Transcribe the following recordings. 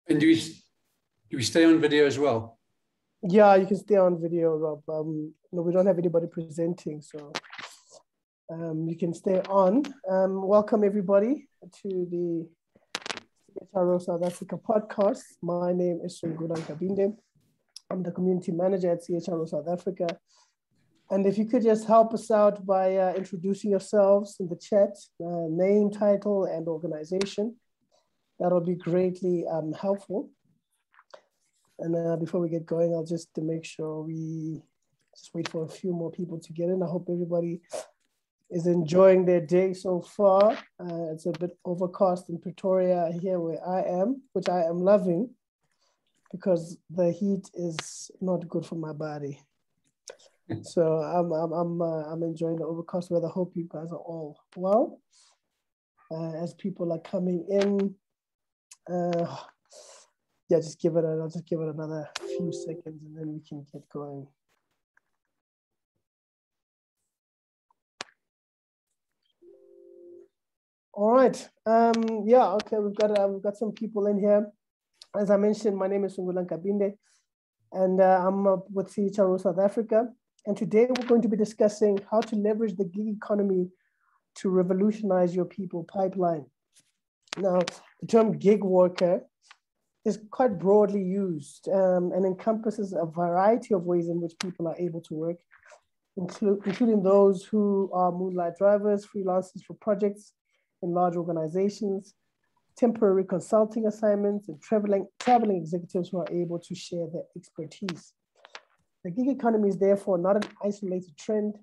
And do we stay on video as well? Yeah, you can stay on video, Rob. No, we don't have anybody presenting, so you can stay on. Welcome everybody to the CHRO South Africa podcast. My name is Sungula Nkabinde. I'm the community manager at CHRO South Africa. And if you could just help us out by introducing yourselves in the chat, name, title, and organization, that'll be greatly helpful. And before we get going, I'll just to make sure we just wait for a few more people to get in. I hope everybody is enjoying their day so far. It's a bit overcast in Pretoria here where I am, which I am loving because the heat is not good for my body. So I'm enjoying the overcast weather. I hope you guys are all well. As people are coming in, yeah, I'll just give it another few seconds and then we can get going. All right. Yeah, okay, we've got some people in here. As I mentioned, my name is Sungula Nkabinde, and I'm with CHRO South Africa. And today we're going to be discussing how to leverage the gig economy to revolutionize your people pipeline. Now, the term gig worker is quite broadly used and encompasses a variety of ways in which people are able to work, including those who are moonlight drivers, freelancers for projects in large organizations, temporary consulting assignments, and traveling executives who are able to share their expertise. The gig economy is therefore not an isolated trend,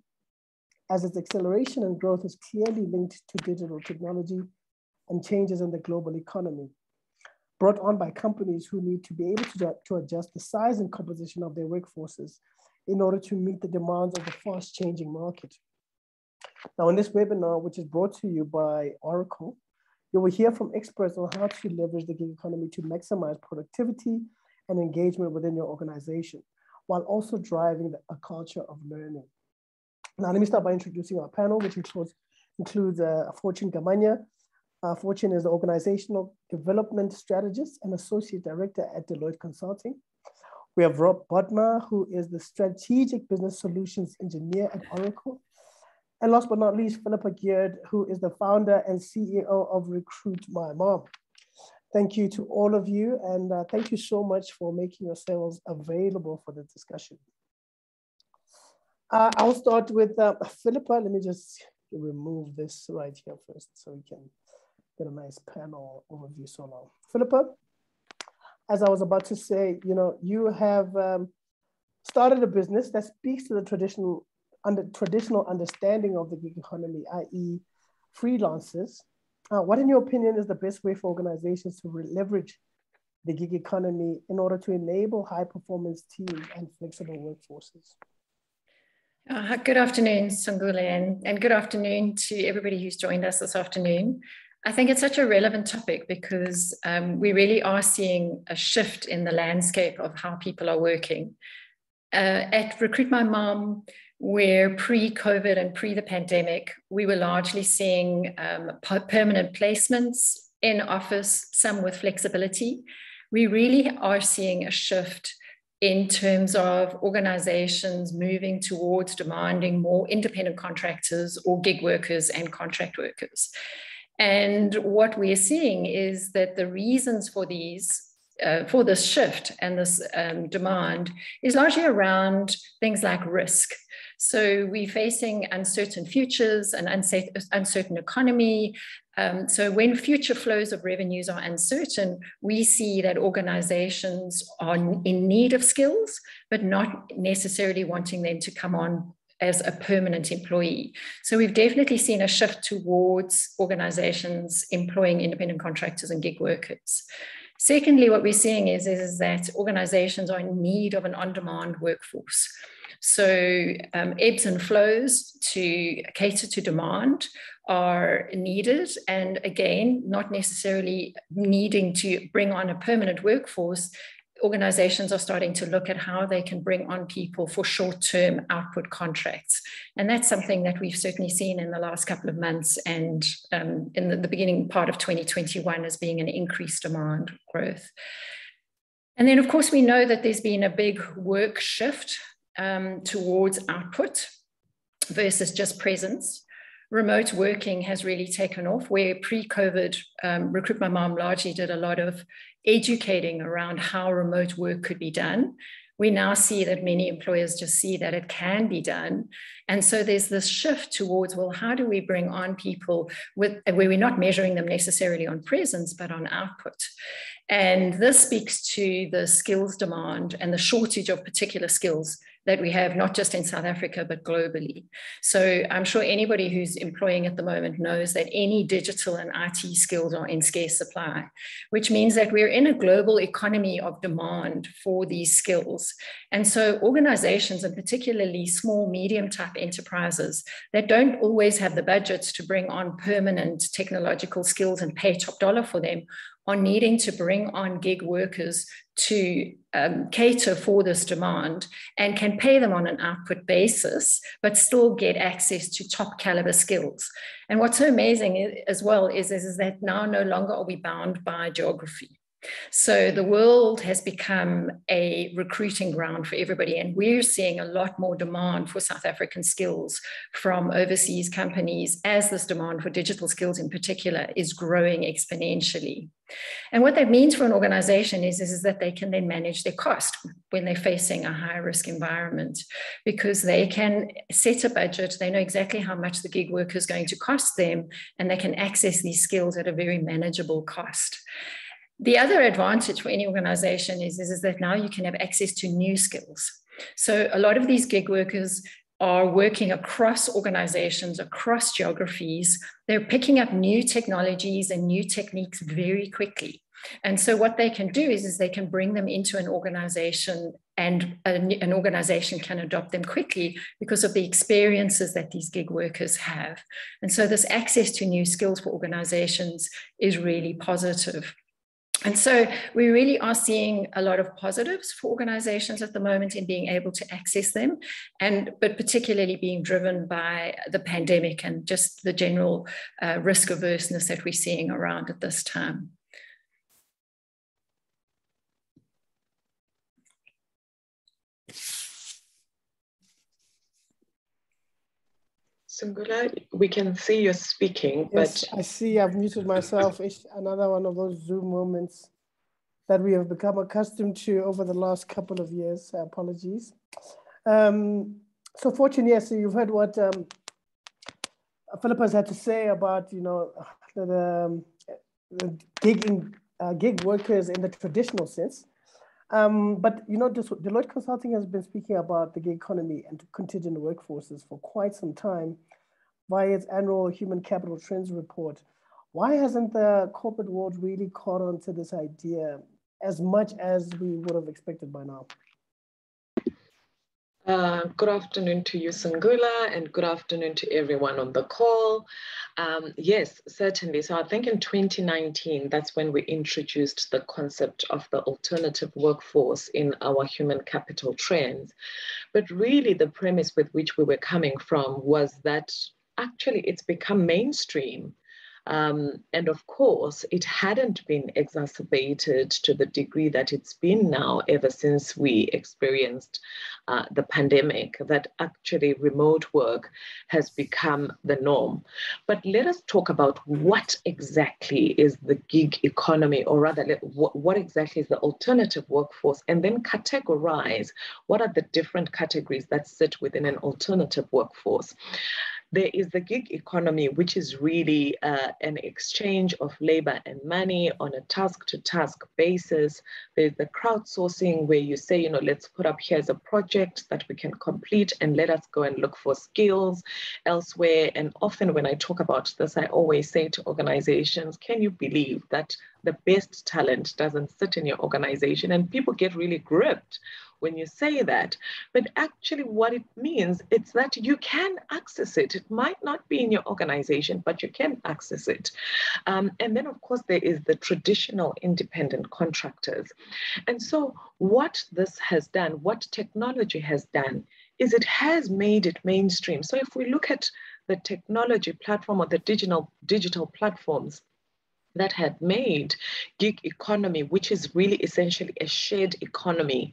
as its acceleration and growth is clearly linked to digital technology and changes in the global economy, brought on by companies who need to be able to adjust the size and composition of their workforces in order to meet the demands of the fast changing market. Now, in this webinar, which is brought to you by Oracle, you will hear from experts on how to leverage the gig economy to maximize productivity and engagement within your organization, while also driving a culture of learning. Now, let me start by introducing our panel, which includes Fortune Gamanya. Fortune is the organizational development strategist and associate director at Deloitte Consulting. We have Bothma, who is the strategic business solutions engineer at Oracle. And last but not least, Phillipa Geard, who is the founder and CEO of Recruit My Mom. Thank you to all of you, and thank you so much for making yourselves available for the discussion. I'll start with Phillipa. Let me just remove this right here first so we can get a nice panel overview so long. Phillipa, as I was about to say, you have started a business that speaks to the traditional understanding of the gig economy, i.e. freelancers. What, in your opinion, is the best way for organizations to leverage the gig economy in order to enable high-performance teams and flexible workforces? Good afternoon, Sungula, and good afternoon to everybody who's joined us this afternoon. I think it's such a relevant topic because we really are seeing a shift in the landscape of how people are working. At Recruit My Mom, where pre-COVID and pre the pandemic, we were largely seeing permanent placements in office, some with flexibility. We really are seeing a shift in terms of organizations moving towards demanding more independent contractors or gig workers and contract workers. And what we are seeing is that the reasons for for this shift and this demand is largely around things like risk. So we're facing uncertain futures, an uncertain economy. So when future flows of revenues are uncertain, we see that organizations are in need of skills, but not necessarily wanting them to come on as a permanent employee. So we've definitely seen a shift towards organizations employing independent contractors and gig workers. Secondly, what we're seeing is that organizations are in need of an on-demand workforce. So ebbs and flows to cater to demand are needed. And again, not necessarily needing to bring on a permanent workforce. organizations are starting to look at how they can bring on people for short-term output contracts. And that's something that we've certainly seen in the last couple of months and in the beginning part of 2021 as being an increased demand growth. And then, of course, we know that there's been a big work shift towards output versus just presence. Remote working has really taken off, where pre-COVID, Recruit My Mom largely did a lot of educating around how remote work could be done. We now see that many employers just see that it can be done. And so there's this shift towards, well, how do we bring on people where we're not measuring them necessarily on presence, but on output? And this speaks to the skills demand and the shortage of particular skills that we have, not just in South Africa, but globally. So I'm sure anybody who's employing at the moment knows that any digital and IT skills are in scarce supply, which means that we're in a global economy of demand for these skills. And so organizations, and particularly small, medium type enterprises that don't always have the budgets to bring on permanent technological skills and pay top dollar for them, are needing to bring on gig workers to cater for this demand and can pay them on an output basis, but still get access to top caliber skills. And what's so amazing as well is that now no longer are we bound by geography. So the world has become a recruiting ground for everybody, and we're seeing a lot more demand for South African skills from overseas companies as this demand for digital skills in particular is growing exponentially. And what that means for an organization is that they can then manage their cost when they're facing a high risk environment, because they can set a budget, they know exactly how much the gig worker is going to cost them, and they can access these skills at a very manageable cost. The other advantage for any organization is that now you can have access to new skills. So a lot of these gig workers are working across organizations, across geographies. They're picking up new technologies and new techniques very quickly. And so what they can do is they can bring them into an organization, and an organization can adopt them quickly because of the experiences that these gig workers have. And so this access to new skills for organizations is really positive. And so we really are seeing a lot of positives for organizations at the moment in being able to access them, but particularly being driven by the pandemic and just the general risk averseness that we're seeing around at this time. Sungula, we can see you're speaking, yes, but... I see I've muted myself. It's another one of those Zoom moments that we have become accustomed to over the last couple of years. Apologies. So Fortune, yes, so you've heard what Phillipa's had to say about, the gig workers in the traditional sense. But Deloitte Consulting has been speaking about the gig economy and contingent workforces for quite some time via its annual Human Capital Trends report. Why hasn't the corporate world really caught on to this idea as much as we would have expected by now? Good afternoon to you, Sungula, and good afternoon to everyone on the call. Yes, certainly. So I think in 2019, that's when we introduced the concept of the alternative workforce in our human capital trends. But really the premise with which we were coming from was that actually it's become mainstream. And of course, it hadn't been exacerbated to the degree that it's been now ever since we experienced the pandemic, that actually remote work has become the norm. But let us talk about what exactly is the gig economy, or rather, what exactly is the alternative workforce, and then categorize what are the different categories that sit within an alternative workforce. There is the gig economy, which is really an exchange of labor and money on a task-to-task basis. There's the crowdsourcing, where you say, let's put up, here's a project that we can complete and let us go and look for skills elsewhere. And often when I talk about this, I always say to organizations, can you believe that the best talent doesn't sit in your organization, and people get really gripped when you say that. But actually what it means, it's that you can access it. It might not be in your organization, but you can access it. And then of course there is the traditional independent contractors. And so what this has done, what technology has done, is it has made it mainstream. So if we look at the technology platform or the digital platforms that had made gig economy, which is really essentially a shared economy,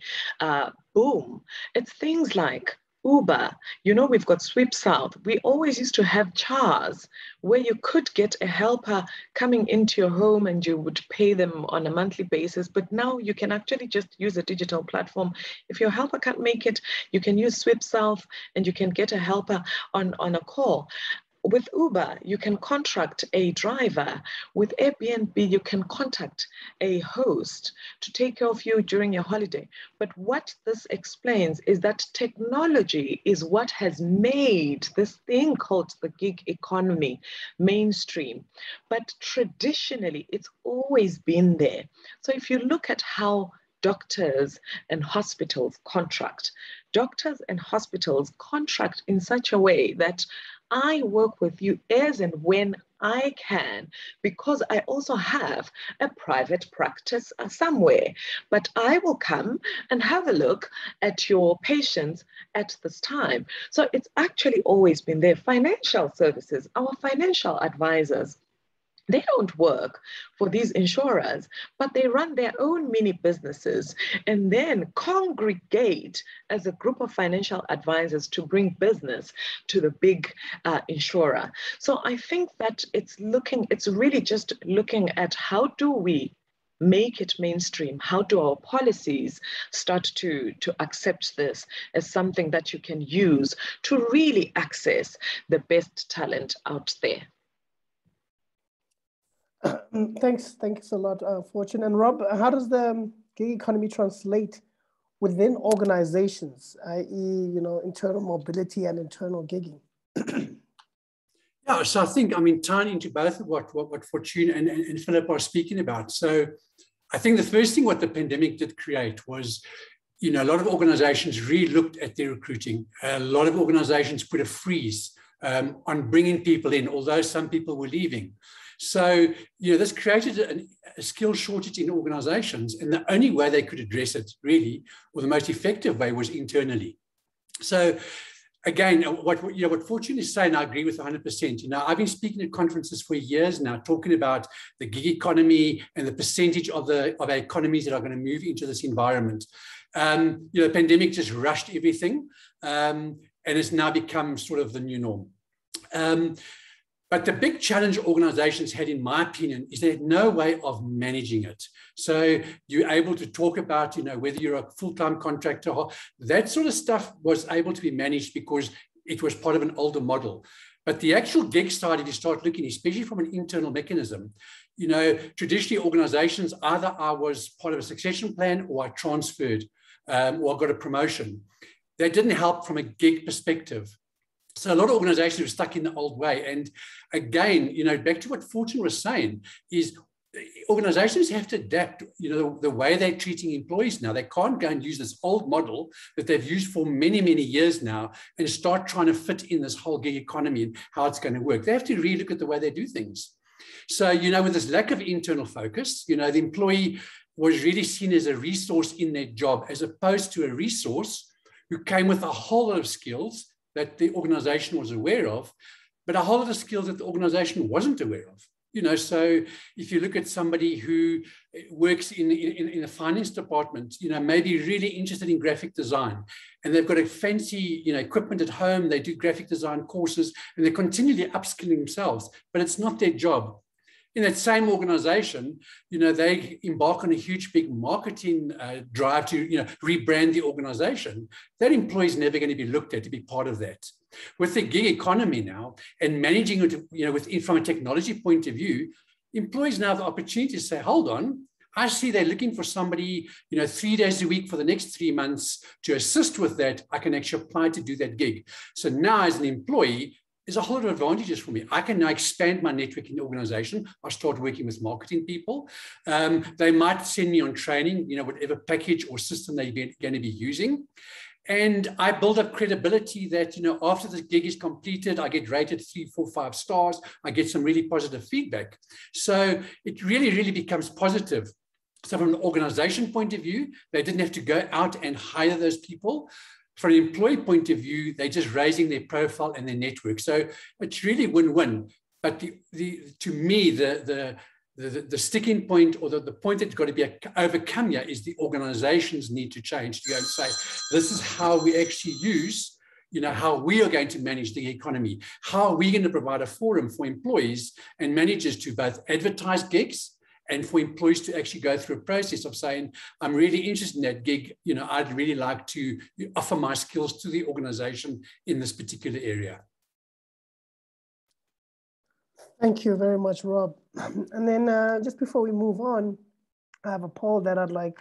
boom. It's things like Uber. You know, we've got Sweep South. We always used to have chars where you could get a helper coming into your home and you would pay them on a monthly basis. But now you can actually just use a digital platform. If your helper can't make it, you can use Sweep South and you can get a helper on a call. With Uber, you can contract a driver. With Airbnb, you can contact a host to take care of you during your holiday. But what this explains is that technology is what has made this thing called the gig economy mainstream. But traditionally, it's always been there. So if you look at how doctors and hospitals contract, doctors and hospitals contract in such a way that I work with you as and when I can, because I also have a private practice somewhere. But I will come and have a look at your patients at this time. So it's actually always been there. Financial services, our financial advisors, they don't work for these insurers, but they run their own mini businesses and then congregate as a group of financial advisors to bring business to the big insurer. So I think that it's really just looking at how do we make it mainstream? How do our policies start to accept this as something that you can use to really access the best talent out there? Thanks a lot, Fortune. And Rob, how does the gig economy translate within organizations, i.e., internal mobility and internal gigging? Yeah, so I think, tying into both of what Fortune and Phillipa are speaking about. So I think the first thing what the pandemic did create was, a lot of organizations really looked at their recruiting. A lot of organizations put a freeze on bringing people in, although some people were leaving. So, this created a skill shortage in organizations, and the only way they could address it, really, or the most effective way, was internally. So, again, what Fortune is saying, I agree with 100%. I've been speaking at conferences for years now, talking about the gig economy and the percentage of our economies that are going to move into this environment. The pandemic just rushed everything, and it's now become sort of the new norm. But the big challenge organizations had, in my opinion, is they had no way of managing it. So you're able to talk about, whether you're a full-time contractor, that sort of stuff was able to be managed because it was part of an older model. But the actual gig side, if you start looking, especially from an internal mechanism, traditionally organizations, either I was part of a succession plan or I transferred or I got a promotion. That didn't help from a gig perspective. So a lot of organizations were stuck in the old way. And again, back to what Fortune was saying, is organizations have to adapt, the way they're treating employees now. They can't go and use this old model that they've used for many, many years now and start trying to fit in this whole gig economy and how it's going to work. They have to really look at the way they do things. So, with this lack of internal focus, the employee was really seen as a resource in their job, as opposed to a resource who came with a whole lot of skills that the organization was aware of, but a whole lot of skills that the organization wasn't aware of. So if you look at somebody who works in the finance department, maybe really interested in graphic design, and they've got a fancy, equipment at home, they do graphic design courses, and they're continually upskilling themselves, but it's not their job. In that same organization, they embark on a huge, big marketing drive to, rebrand the organization. That employee is never going to be looked at to be part of that. With the gig economy now and managing it, from a technology point of view, employees now have the opportunity to say, hold on, I see they're looking for somebody, 3 days a week for the next 3 months to assist with that. I can actually apply to do that gig. So now as an employee, there's a whole lot of advantages for me. I can now expand my network in the organization. I start working with marketing people. They might send me on training, whatever package or system they're going to be using. And I build up credibility that, after the gig is completed, I get rated 3, 4, 5 stars. I get some really positive feedback. So it really, really becomes positive. So from an organization point of view, they didn't have to go out and hire those people. From an employee point of view, they're just raising their profile and their network. So it's really win-win. But to me, the sticking point, or the point that's got to be overcome here, is the organizations need to change to go and say, this is how we actually use, how we are going to manage the economy. How are we going to provide a forum for employees and managers to both advertise gigs, and for employees to actually go through a process of saying, I'm really interested in that gig. I'd really like to offer my skills to the organization in this particular area. Thank you very much, Rob. And then just before we move on, I have a poll that I'd like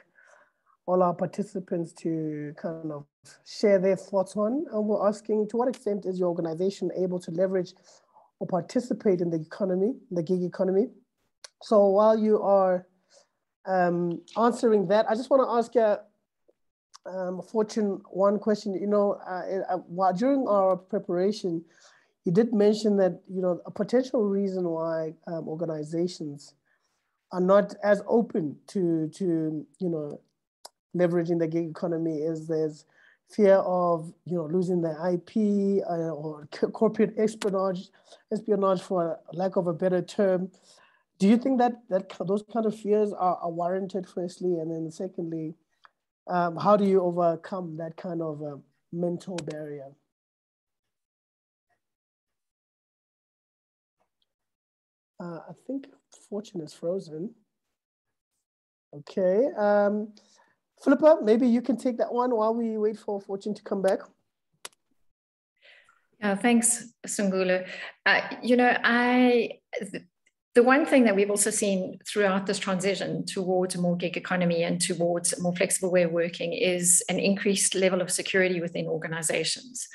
all our participants to kind of share their thoughts on. And we're asking, to what extent is your organization able to leverage or participate in the economy, the gig economy? So while you are answering that, I just want to ask you, Fortune, one question. During our preparation, you did mention that a potential reason why organizations are not as open to leveraging the gig economy is there's fear of losing their IP or corporate espionage, for lack of a better term. Do you think that those kind of fears are warranted, firstly? And then secondly, how do you overcome that kind of mental barrier? I think Fortune is frozen. Okay. Phillipa, maybe you can take that one while we wait for Fortune to come back. Thanks, Sungula. The one thing that we've also seen throughout this transition towards a more gig economy and towards a more flexible way of working is an increased level of security within organizations.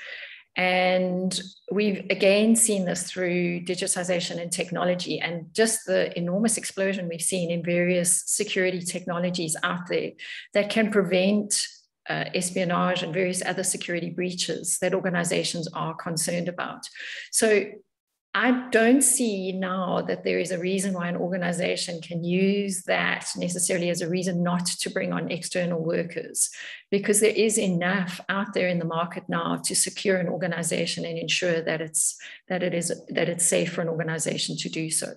And we've again seen this through digitization and technology, and just the enormous explosion we've seen in various security technologies out there that can prevent espionage and various other security breaches that organizations are concerned about. So I don't see now that there is a reason why an organization can use that necessarily as a reason not to bring on external workers, because there is enough out there in the market now to secure an organization and ensure that it's safe for an organization to do so.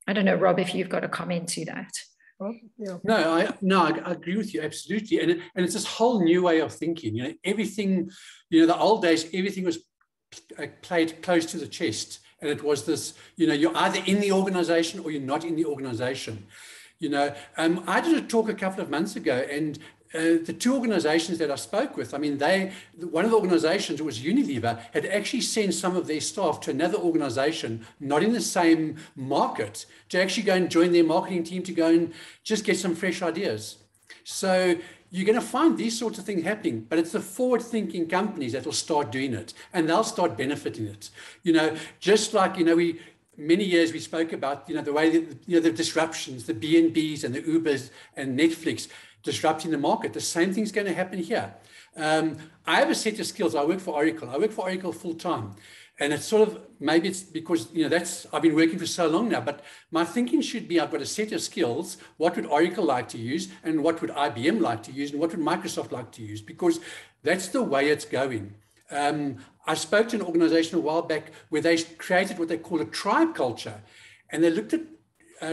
I don't know, Rob, if you've got a comment to that. Yeah. No, I agree with you absolutely, and it's this whole new way of thinking. Everything, the old days, everything was played close to the chest. And it was this, you're either in the organization or you're not in the organization. I did a talk a couple of months ago, and the two organizations that I spoke with, one of the organizations, it was Unilever, had actually sent some of their staff to another organization, not in the same market, to actually go and join their marketing team to go and just get some fresh ideas. So you're going to find these sorts of things happening, but it's the forward-thinking companies that will start doing it, and they'll start benefiting it. Just like, many years we spoke about, the way that, the disruptions, the B&Bs and the Ubers and Netflix disrupting the market. The same thing's going to happen here. I have a set of skills. I work for Oracle full-time. And it's sort of, maybe it's because, I've been working for so long now, but my thinking should be, I've got a set of skills. What would Oracle like to use? And what would IBM like to use? And what would Microsoft like to use? Because that's the way it's going. I spoke to an organization a while back where they created what they call a tribe culture. And they looked at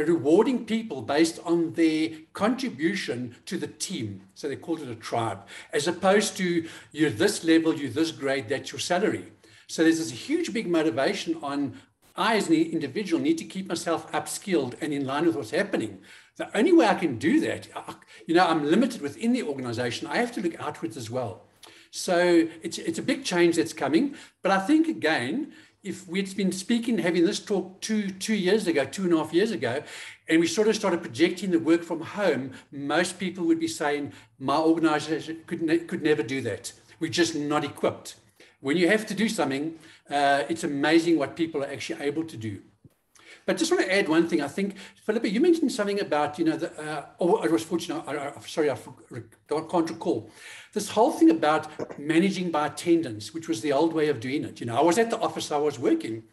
rewarding people based on their contribution to the team. So they called it a tribe, as opposed to you're this level, you're this grade, that's your salary. So there's this huge, big motivation on, I as an individual need to keep myself upskilled and in line with what's happening. The only way I can do that, I'm limited within the organization. I have to look outwards as well. So it's a big change that's coming. But I think, again, if we'd been having this talk 2.5 years ago, and we sort of started projecting the work from home, most people would be saying, my organization could never do that. We're just not equipped. when you have to do something, it's amazing what people are actually able to do. But just want to add one thing. I think, Phillipa, you mentioned something about, you know, it was Fortune, sorry, I can't recall. This whole thing about managing by attendance, which was the old way of doing it. You know, I was at the office, I was working.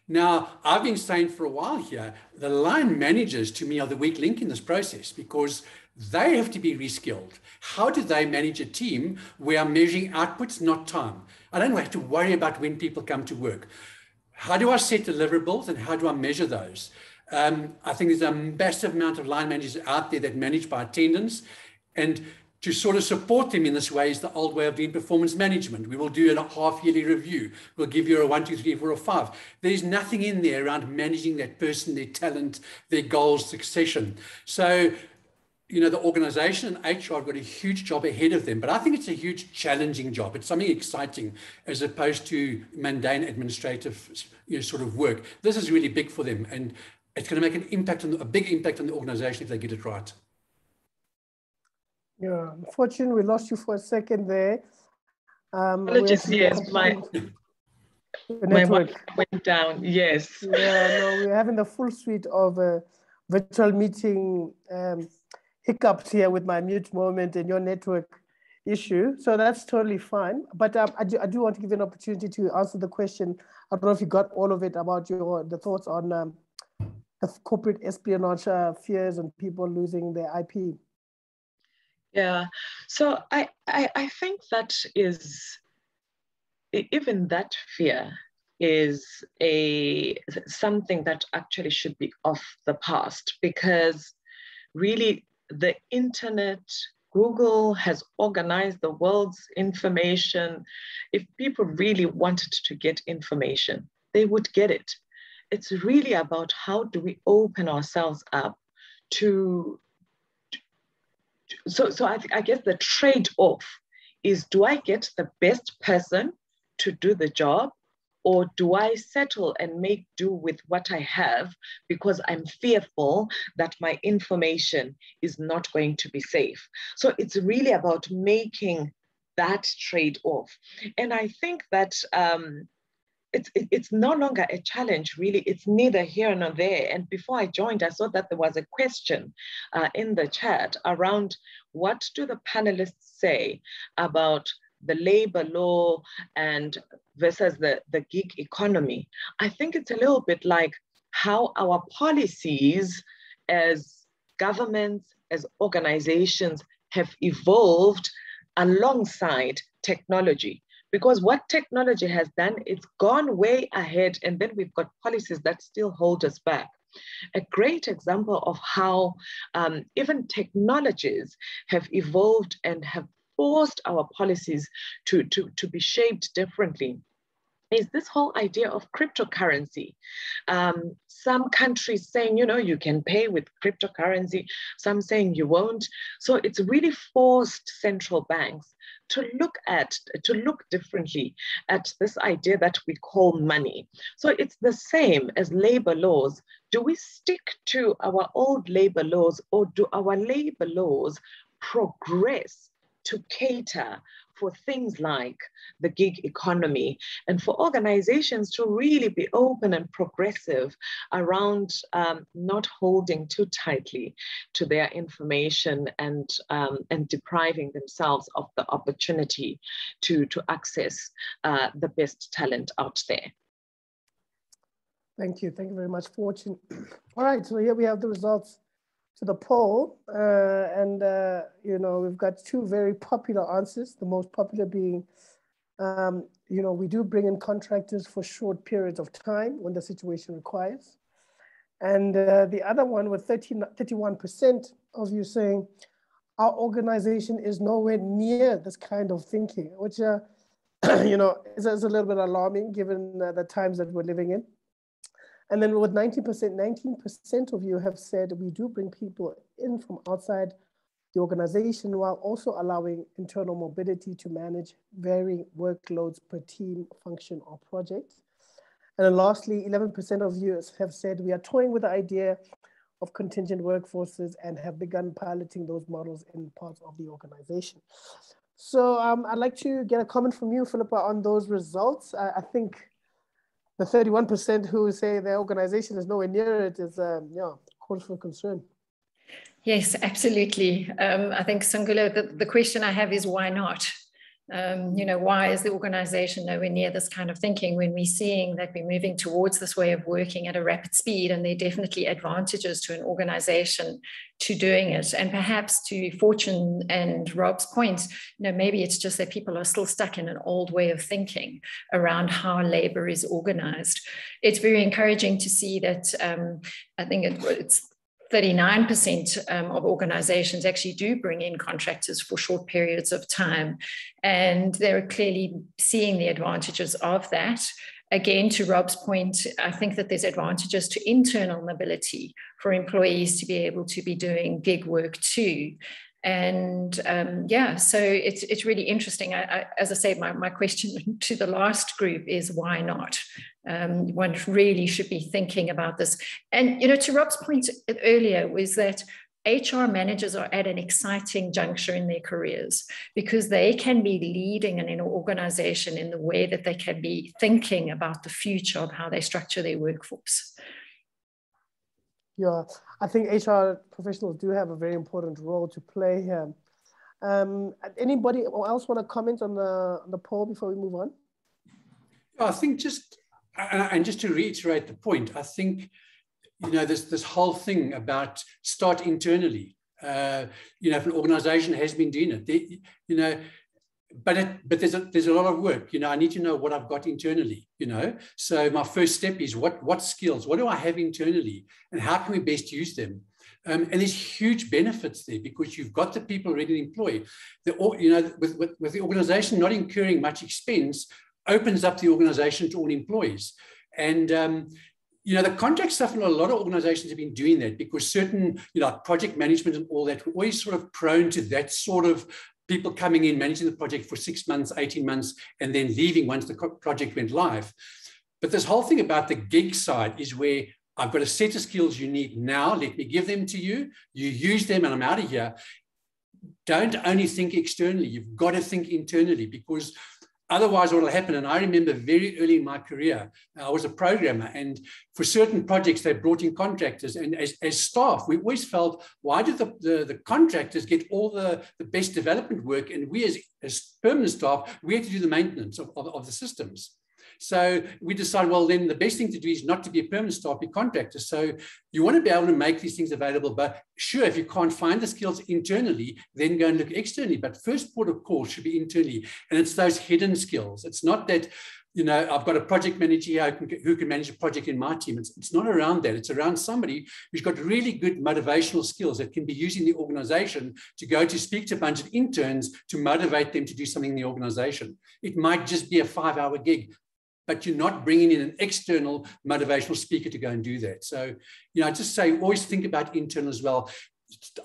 Now, I've been saying for a while here, the line managers to me are the weak link in this process because they have to be reskilled. How do they manage a team where I'm measuring outputs, not time? I don't have to worry about when people come to work. How do I set deliverables and how do I measure those? I think there's a massive amount of line managers out there that manage by attendance, and to sort of support them in this way is the old way of doing performance management. We will do a half-yearly review. We'll give you a 1, 2, 3, 4, or 5. There's nothing in there around managing that person, their talent, their goals, succession. So, you know, the organization and HR have got a huge job ahead of them, but I think it's a huge challenging job. It's something exciting as opposed to mundane administrative, you know, sort of work. This is really big for them, and it's going to make an impact on a big impact on the organization if they get it right. Yeah, Fortune, we lost you for a second there. Yes, my network went down. Yes. Yeah, no, we're having the full suite of virtual meeting hiccups here with my mute moment and your network issue. So that's totally fine. But I do want to give you an opportunity to answer the question. I don't know if you got all of it about the thoughts on the corporate espionage fears and people losing their IP. Yeah, so I think that is, even that fear is something that actually should be off the past, because really the internet, Google has organized the world's information. If people really wanted to get information, they would get it. It's really about how do we open ourselves up to, so I guess the trade-off is, do I get the best person to do the job, or do I settle and make do with what I have because I'm fearful that my information is not going to be safe? So it's really about making that trade-off. And I think that it's no longer a challenge, really. It's neither here nor there. And before I joined, I saw that there was a question in the chat around what do the panelists say about the labor law and versus the gig economy. I think it's a little bit like how our policies as governments, as organizations have evolved alongside technology. Because what technology has done, it's gone way ahead, and then we've got policies that still hold us back. A great example of how even technologies have evolved and have forced our policies to be shaped differently is this whole idea of cryptocurrency. Some countries saying, you know, you can pay with cryptocurrency, some saying you won't. So it's really forced central banks to look differently at this idea that we call money. So it's the same as labor laws. Do we stick to our old labor laws, or do our labor laws progress to cater for things like the gig economy, and for organizations to really be open and progressive around not holding too tightly to their information and depriving themselves of the opportunity to access the best talent out there. Thank you very much, Fortune. All right, so here we have the results to the poll, you know, we've got two very popular answers. The most popular being, you know, we do bring in contractors for short periods of time when the situation requires. And the other one with 31% of you saying our organization is nowhere near this kind of thinking, which, you know, is a little bit alarming given the times that we're living in. And then with 19% of you have said we do bring people in from outside the organization while also allowing internal mobility to manage varying workloads per team, function, or project. And then lastly, 11% of you have said we are toying with the idea of contingent workforces and have begun piloting those models in parts of the organization. So I'd like to get a comment from you, Phillipa, on those results. I think the 31% who say their organization is nowhere near it is, cause for concern. Yes, absolutely. I think, Sangula, the question I have is why not? Why is the organization nowhere near this kind of thinking when we're seeing that we're moving towards this way of working at a rapid speed, and there are definitely advantages to an organization to doing it. And perhaps to Fortune and Rob's point, maybe it's just that people are still stuck in an old way of thinking around how labor is organized. It's very encouraging to see that I think it's 39% of organizations actually do bring in contractors for short periods of time. And they're clearly seeing the advantages of that. Again, to Rob's point, I think that there's advantages to internal mobility for employees to be able to be doing gig work too. And so it's really interesting. As I say, my question to the last group is why not? One really should be thinking about this. And, to Rob's point earlier was that HR managers are at an exciting juncture in their careers because they can be leading an organization in the way that they can be thinking about the future of how they structure their workforce. Yeah, I think HR professionals do have a very important role to play here. Anybody else want to comment on the poll before we move on? I think just to reiterate the point, I think, this whole thing about start internally. If an organization has been doing it, but there's a lot of work. I need to know what I've got internally. So my first step is what skills, what do I have internally, and how can we best use them? And there's huge benefits there because you've got the people ready to employ. With the organization not incurring much expense, opens up the organization to all employees. And the contract stuff, and a lot of organizations have been doing that because certain, project management and all that, were always sort of prone to that sort of people coming in, managing the project for 6 months, 18 months, and then leaving once the project went live. But this whole thing about the gig side is where I've got a set of skills you need now. Let me give them to you. You use them and I'm out of here. Don't only think externally. You've got to think internally because otherwise what will happen, and I remember very early in my career, I was a programmer, and for certain projects, they brought in contractors. And as staff, we always felt, why did the contractors get all the best development work? And we as permanent staff, we had to do the maintenance of the systems. So we decided, well, then the best thing to do is not to be a permanent staff, be contractors. So you want to be able to make these things available, but sure, if you can't find the skills internally, then go and look externally. But first port of call should be internally. And it's those hidden skills. It's not that, I've got a project manager here who can manage a project in my team. It's not around that. It's around somebody who's got really good motivational skills that can be used in the organization to go to speak to a bunch of interns to motivate them to do something in the organization. It might just be a 5-hour gig, but you're not bringing in an external motivational speaker to go and do that. So, I just say, always think about internal as well.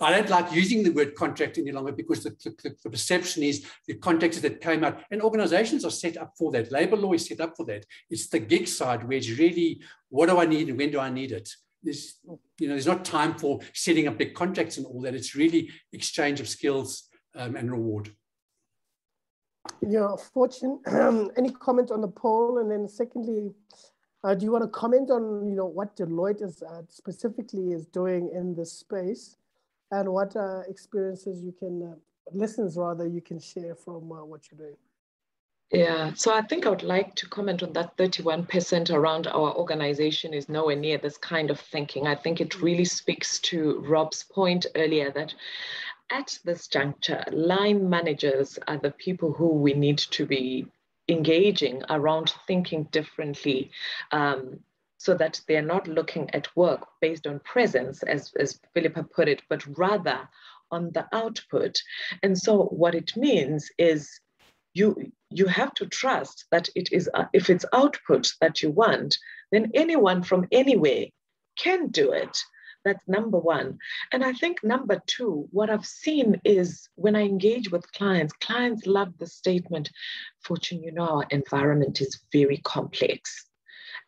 I don't like using the word contract any longer because the perception is the contractors that came out, and organizations are set up for that. Labor law is set up for that. It's the gig side where it's really, what do I need and when do I need it? There's not time for setting up big contracts and all that. It's really exchange of skills and reward. Yeah, Fortune, any comment on the poll? And then secondly, do you want to comment on, what Deloitte is specifically is doing in this space, and what experiences lessons you can share from what you're doing? Yeah, so I think I would like to comment on that 31% around our organization is nowhere near this kind of thinking. I think it really speaks to Rob's point earlier that at this juncture, line managers are the people who we need to be engaging around thinking differently, so that they're not looking at work based on presence, as Phillipa put it, but rather on the output. And so what it means is you have to trust that it is, if it's output that you want, then anyone from anywhere can do it. That's number one. And I think number two, what I've seen is when I engage with clients love the statement, Fortune, our environment is very complex.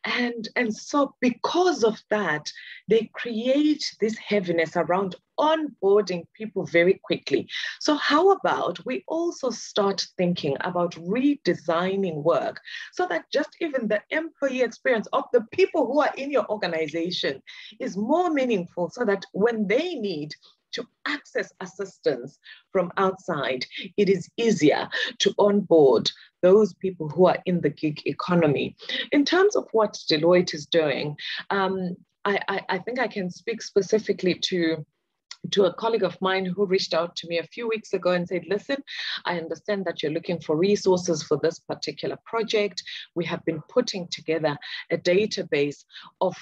And so because of that, they create this heaviness around onboarding people very quickly. So how about we also start thinking about redesigning work so that just even the employee experience of the people who are in your organization is more meaningful, so that when they need to access assistance from outside, it is easier to onboard those people who are in the gig economy. In terms of what Deloitte is doing, I think I can speak specifically to a colleague of mine who reached out to me a few weeks ago and said, listen, I understand that you're looking for resources for this particular project. We have been putting together a database of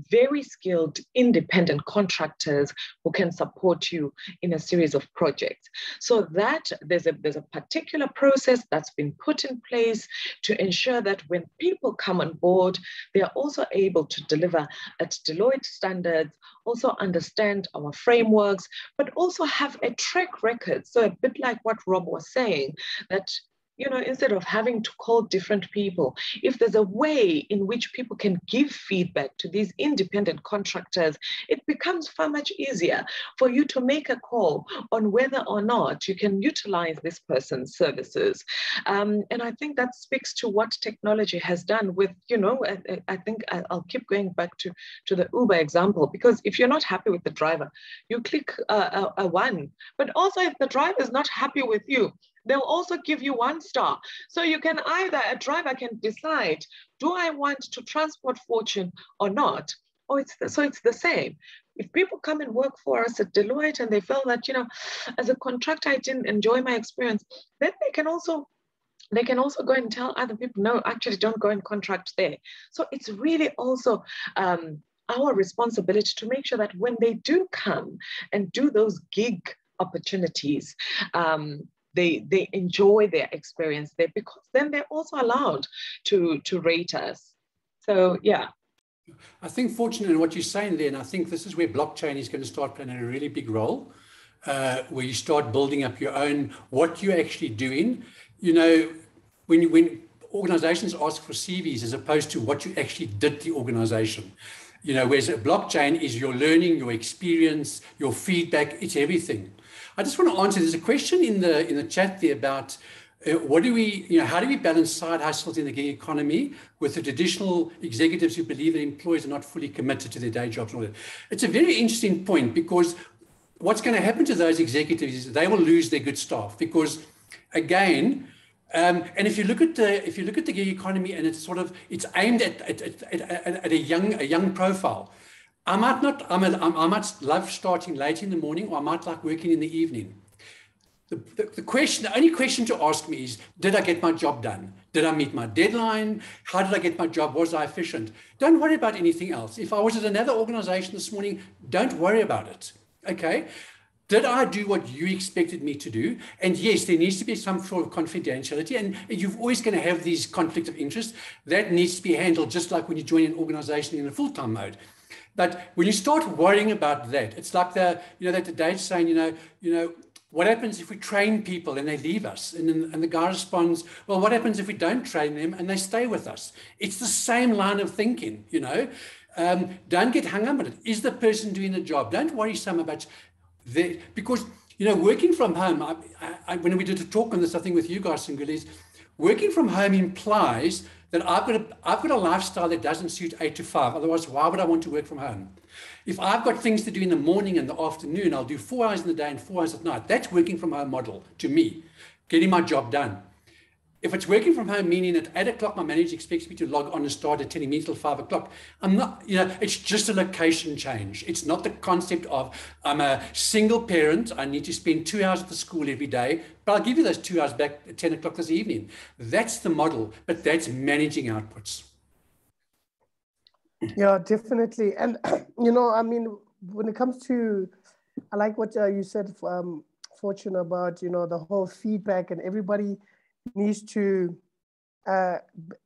very skilled independent contractors who can support you in a series of projects. So that there's a particular process that's been put in place to ensure that when people come on board, they are also able to deliver at Deloitte standards, also understand our frameworks, but also have a track record. So a bit like what Rob was saying, that instead of having to call different people, if there's a way in which people can give feedback to these independent contractors, it becomes far much easier for you to make a call on whether or not you can utilize this person's services. And I think that speaks to what technology has done with, I think I'll keep going back to the Uber example, because if you're not happy with the driver, you click a 1. But also if the driver is not happy with you, they'll also give you 1 star. So you can a driver can decide, do I want to transport Fortune or not? So it's the same. If people come and work for us at Deloitte and they feel that, as a contractor, I didn't enjoy my experience, then they can also go and tell other people, no, actually don't go and contract there. So it's really also our responsibility to make sure that when they do come and do those gig opportunities, they enjoy their experience there, because then they're also allowed to rate us. So, yeah. I think, Fortune, in what you're saying there, and I think this is where blockchain is going to start playing a really big role, where you start building up your own, what you're actually doing. When organizations ask for CVs as opposed to what you actually did the organization, whereas a blockchain is your learning, your experience, your feedback, it's everything. I just want to answer, there's a question in the chat there about how do we balance side hustles in the gig economy with the traditional executives who believe that employees are not fully committed to their day jobs and all that. It's a very interesting point, because what's going to happen to those executives is they will lose their good staff, because again, and if you look at the gig economy, and it's aimed at a young profile. I might love starting late in the morning, or I might like working in the evening. The only question to ask me is, did I get my job done? Did I meet my deadline? How did I get my job? Was I efficient? Don't worry about anything else. If I was at another organization this morning, don't worry about it. Okay? Did I do what you expected me to do? And yes, there needs to be some sort of confidentiality, and you're always going to have these conflict of interest. That needs to be handled just like when you join an organization in a full-time mode. But when you start worrying about that, it's like that today saying, what happens if we train people and they leave us? And the guy responds, well, what happens if we don't train them and they stay with us? It's the same line of thinking, Don't get hung up on it. Is the person doing the job? Don't worry so much because, working from home, when we did a talk on this, I think with you guys, Singhulis, working from home implies that I've got a lifestyle that doesn't suit 8 to 5. Otherwise, why would I want to work from home? If I've got things to do in the morning and the afternoon, I'll do 4 hours in the day and 4 hours at night. That's working from home model to me, getting my job done. If it's working from home, meaning at 8 o'clock, my manager expects me to log on and start attending me till 5 o'clock. I'm not, it's just a location change. It's not the concept of I'm a single parent. I need to spend 2 hours at the school every day, but I'll give you those 2 hours back at 10 o'clock this evening. That's the model, but that's managing outputs. Yeah, definitely. And, when it comes to, I like what you said, Fortune, about, the whole feedback, and everybody needs to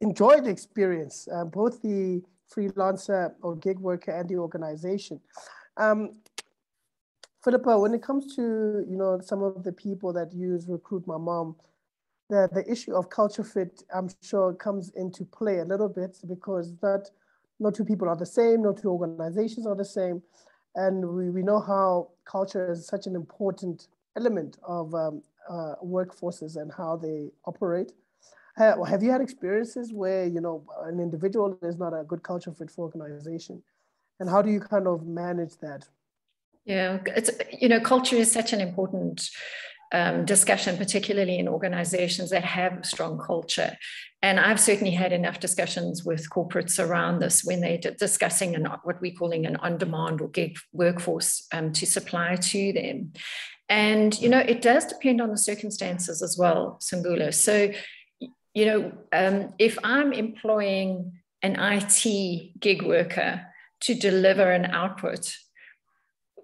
enjoy the experience, both the freelancer or gig worker and the organization. Phillipa, when it comes to, some of the people that use Recruit My Mom, the issue of culture fit, I'm sure, comes into play a little bit, because no two people are the same, no two organizations are the same. And we know how culture is such an important element of workforces and how they operate. Have you had experiences where, you know, an individual is not a good culture fit for organization? And how do you kind of manage that? Yeah, it's, you know, culture is such an important discussion, particularly in organizations that have strong culture. And I've certainly had enough discussions with corporates around this when they're discussing what we're calling an on-demand or gig workforce to supply to them. And, you know, it does depend on the circumstances as well, Sangula. So, you know, if I'm employing an IT gig worker to deliver an output,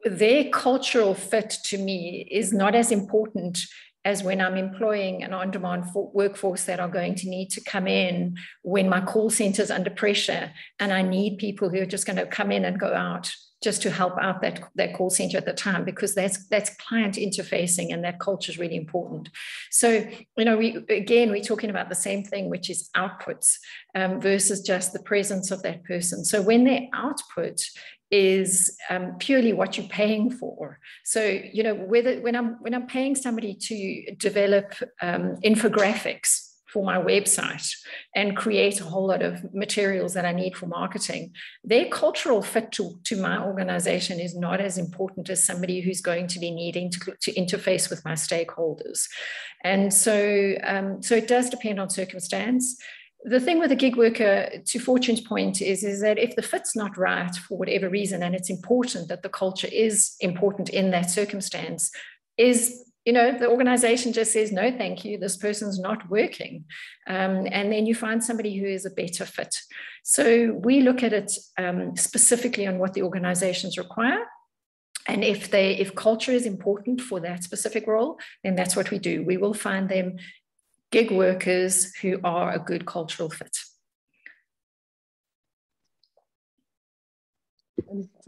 their cultural fit to me is not as important as when I'm employing an on-demand workforce that are going to need to come in when my call center is under pressure and I need people who are just going to come in and go out just to help out that call center at the time, because that's client interfacing, and that culture is really important. So, you know, we're talking about the same thing, which is outputs versus just the presence of that person. So when their output is purely what you're paying for. So, you know, when I'm paying somebody to develop infographics for my website and create a whole lot of materials that I need for marketing, their cultural fit to my organization is not as important as somebody who's going to be needing to interface with my stakeholders. And so it does depend on circumstance. The thing with a gig worker, to Fortune's point, is that if the fit's not right for whatever reason, and it's important that the culture is important in that circumstance, you know, the organization just says, no, thank you, this person's not working. And then you find somebody who is a better fit. So we look at it specifically on what the organizations require. And if culture is important for that specific role, then that's what we do. We will find them gig workers who are a good cultural fit.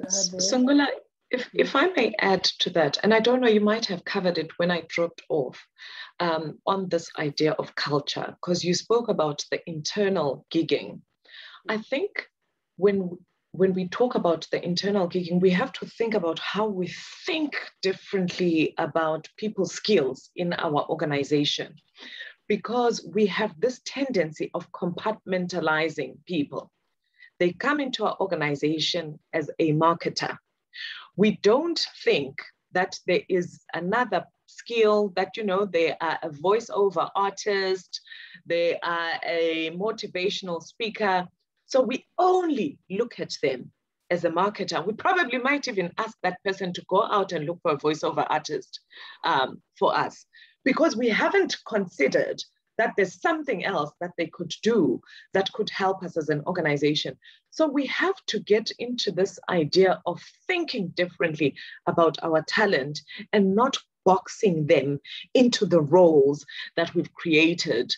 Sangula, if I may add to that, and I don't know, you might have covered it when I dropped off on this idea of culture, because you spoke about the internal gigging. I think when we talk about the internal gigging, we have to think about how we think differently about people's skills in our organization, because we have this tendency of compartmentalizing people. They come into our organization as a marketer. We don't think that there is another skill that, you know, they are a voiceover artist, they are a motivational speaker. So we only look at them as a marketer. We probably might even ask that person to go out and look for a voiceover artist for us, because we haven't considered that there's something else that they could do that could help us as an organization. So we have to get into this idea of thinking differently about our talent and not boxing them into the roles that we've created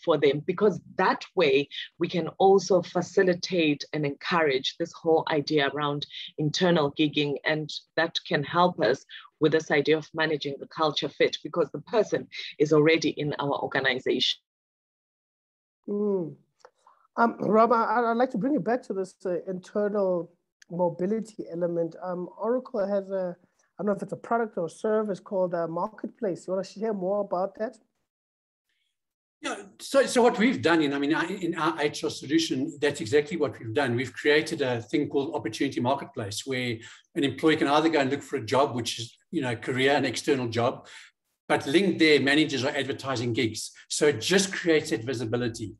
for them, because that way we can also facilitate and encourage this whole idea around internal gigging, and that can help us with this idea of managing the culture fit, because the person is already in our organization. Rob, I'd like to bring you back to this internal mobility element. Oracle has I don't know if it's a product or service called a Marketplace. You want to share more about that? Yeah, so what we've done in our HR solution, that's exactly what we've done. We've created a thing called Opportunity Marketplace, where an employee can either go and look for a job, which is, you know, career and external job, but linked there, managers are advertising gigs. So it just creates that visibility.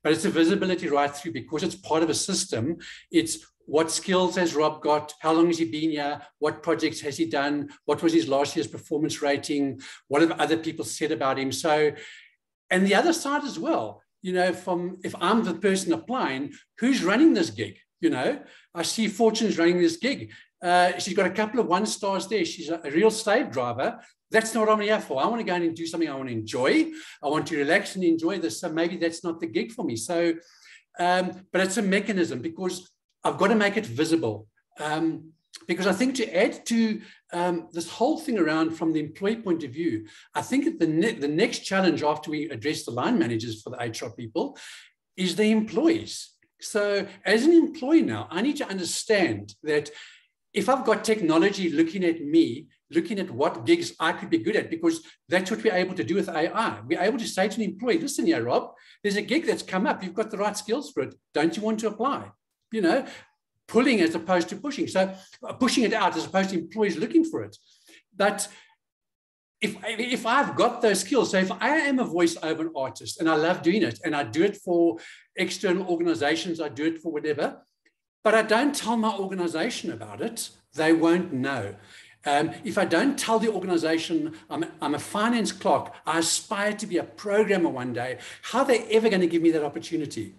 But it's a visibility right through, because it's part of a system. It's what skills has Rob got? How long has he been here? What projects has he done? What was his last year's performance rating? What have other people said about him? So, and the other side as well, you know, if I'm the person applying, who's running this gig? You know, I see Fortune's running this gig. She's got a couple of 1-stars there. She's a real slave driver. That's not what I'm here for. I want to go in and do something I want to enjoy. I want to relax and enjoy this. So maybe that's not the gig for me. So, but it's a mechanism, because I've got to make it visible. Because I think to add to this whole thing around from the employee point of view, I think that the next challenge after we address the line managers for the HR people is the employees. So as an employee now, I need to understand that if I've got technology looking at me, looking at what gigs I could be good at, because that's what we're able to do with AI. We're able to say to an employee, listen here, Rob, there's a gig that's come up. You've got the right skills for it. Don't you want to apply? You know, pulling as opposed to pushing. So pushing it out as opposed to employees looking for it. But if I've got those skills, so if I am a voiceover artist and I love doing it and I do it for external organizations, I do it for whatever, but I don't tell my organization about it, they won't know. If I don't tell the organization I'm a finance clerk, I aspire to be a programmer one day, how are they ever going to give me that opportunity?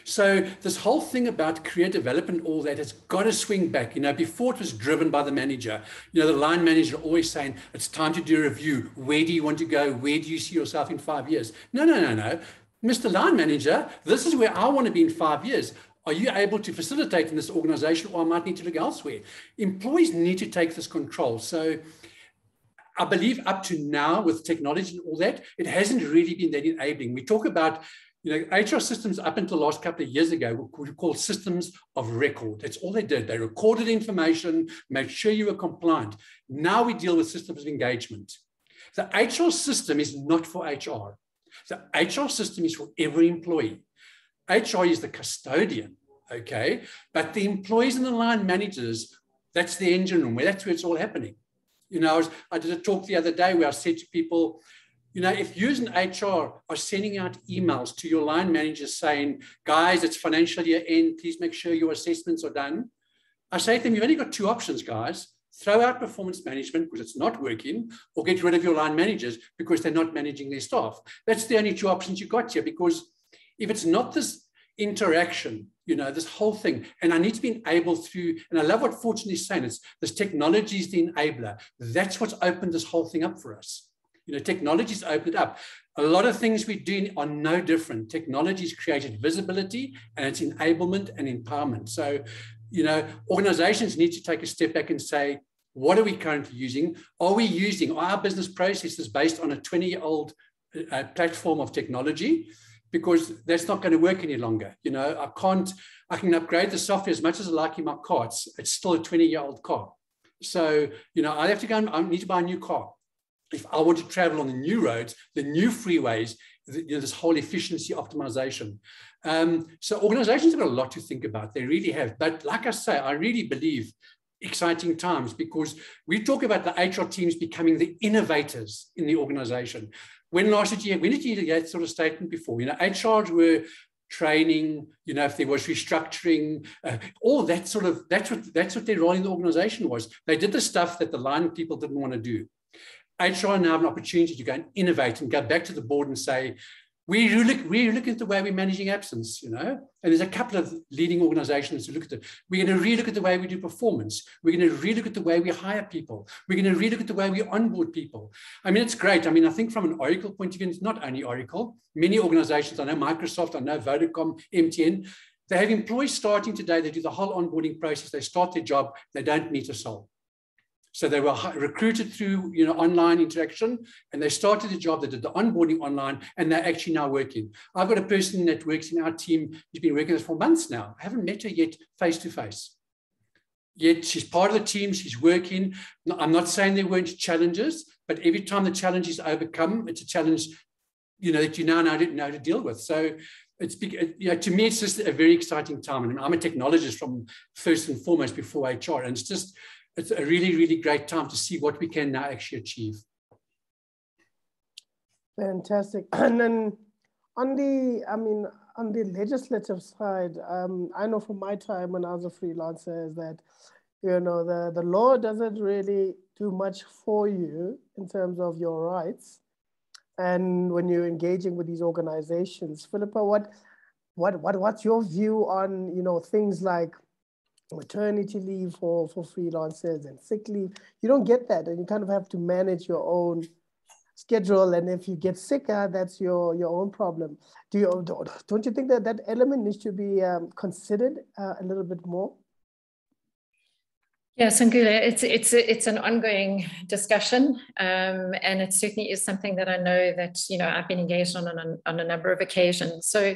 So this whole thing about career development, all that, has got to swing back. You know, before it was driven by the manager. You know, the line manager always saying, it's time to do a review. Where do you want to go? Where do you see yourself in 5 years? No. Mr. Line Manager, this is where I want to be in 5 years. Are you able to facilitate in this organization, or I might need to look elsewhere? Employees need to take this control. So I believe up to now with technology and all that, it hasn't really been that enabling. We talk about, you know, HR systems up until the last couple of years ago were called systems of record. That's all they did. They recorded information, made sure you were compliant. Now we deal with systems of engagement. The HR system is not for HR. The HR system is for every employee. HR is the custodian, okay? But the employees and the line managers, that's the engine room, that's where it's all happening. You know, I did a talk the other day where I said to people, you know, if you as an HR are sending out emails to your line managers saying, guys, it's financial year end, please make sure your assessments are done. I say to them, you've only got two options, guys. Throw out performance management because it's not working, or get rid of your line managers because they're not managing their staff. That's the only two options you got here, because if it's not this interaction, you know, this whole thing, and I need to be able through, and I love what Fortune is saying, it's this technology is the enabler. That's what's opened this whole thing up for us. You know, technology's opened it up. A lot of things we're doing are no different. Technology's created visibility, and it's enablement and empowerment. So, you know, organizations need to take a step back and say, what are we currently using? Are our business processes based on a 20-year-old platform of technology? Because that's not going to work any longer. You know, I can upgrade the software as much as I like in my car. It's still a 20-year-old car. So, you know, I have to go and I need to buy a new car. If I want to travel on the new roads, the new freeways, you know, this whole efficiency optimization. So organizations have got a lot to think about. They really have. But like I say, I really believe exciting times, because we talk about the HR teams becoming the innovators in the organization. When did you hear that sort of statement before? You know, HRs were training, you know, if there was restructuring, all that sort of, that's what their role in the organization was. They did the stuff that the line people didn't want to do. HR now have an opportunity to go and innovate and go back to the board and say, we're looking at the way we're managing absence, you know, and there's a couple of leading organizations who look at it. We're going to relook at the way we do performance. We're going to relook at the way we hire people. We're going to relook at the way we onboard people. I mean, it's great. I mean, I think from an Oracle point of view, it's not only Oracle. Many organizations, I know Microsoft, I know Vodacom, MTN, they have employees starting today. They do the whole onboarding process. They start their job. They don't meet a soul. So they were recruited through, you know, online interaction, and they started the job. They did the onboarding online, and they're actually now working. I've got a person that works in our team who's been working with us for months now. I haven't met her yet face to face. Yet she's part of the team. She's working. I'm not saying there weren't challenges, but every time the challenge is overcome, it's a challenge, you know, that you now know to deal with. So it's, you know, to me, it's just a very exciting time. I mean, I'm a technologist from first and foremost before HR, and it's a really, really great time to see what we can now actually achieve. Fantastic. And then on the legislative side, I know from my time when I was a freelancer is that, you know, the law doesn't really do much for you in terms of your rights. And when you're engaging with these organizations, Phillipa, what's your view on, you know, things like maternity leave for freelancers and sick leave? You don't get that, and you kind of have to manage your own schedule. And if you get sicker, that's your own problem. Don't you think that element needs to be considered a little bit more? Yeah, Sangula, it's an ongoing discussion, and it certainly is something that I know that I've been engaged on a number of occasions. So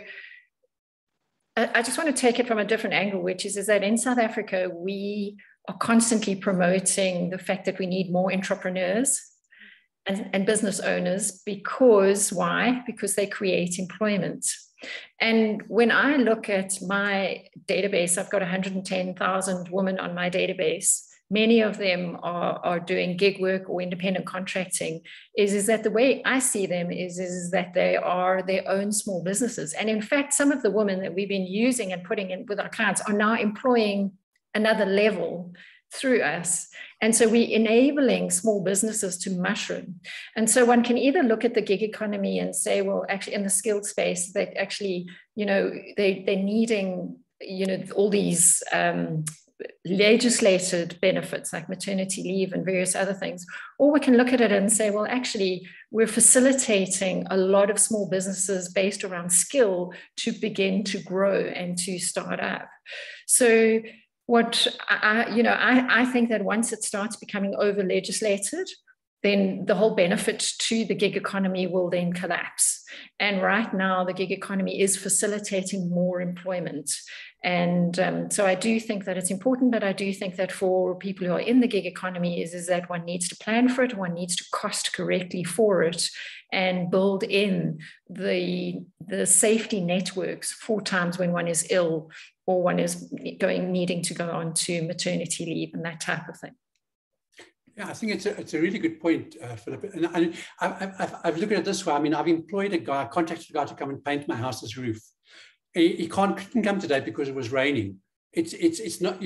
I just want to take it from a different angle, which is that in South Africa we are constantly promoting the fact that we need more entrepreneurs and business owners. Because why? Because they create employment. And when I look at my database, I've got 110,000 women on my database. Many of them are doing gig work or independent contracting. Is that the way I see them is that they are their own small businesses. And in fact, some of the women that we've been using and putting in with our clients are now employing another level through us. And so we're enabling small businesses to mushroom. And so one can either look at the gig economy and say, well, actually in the skilled space, that actually, they're needing, all these legislated benefits like maternity leave and various other things. Or we can look at it and say, well, actually, we're facilitating a lot of small businesses based around skill to begin to grow and to start up. So what I think that once it starts becoming over legislated, then the whole benefit to the gig economy will then collapse. And right now, the gig economy is facilitating more employment. And so I do think that it's important, but I do think that for people who are in the gig economy is that one needs to plan for it, one needs to cost correctly for it, and build in the safety networks for times when one is ill or one is needing to go on to maternity leave and that type of thing. Yeah, I think it's a really good point, Philippa. And I've looked at it this way. I mean, I've employed a guy, contacted a guy to come and paint my house's roof. He couldn't come today because it was raining. It's not,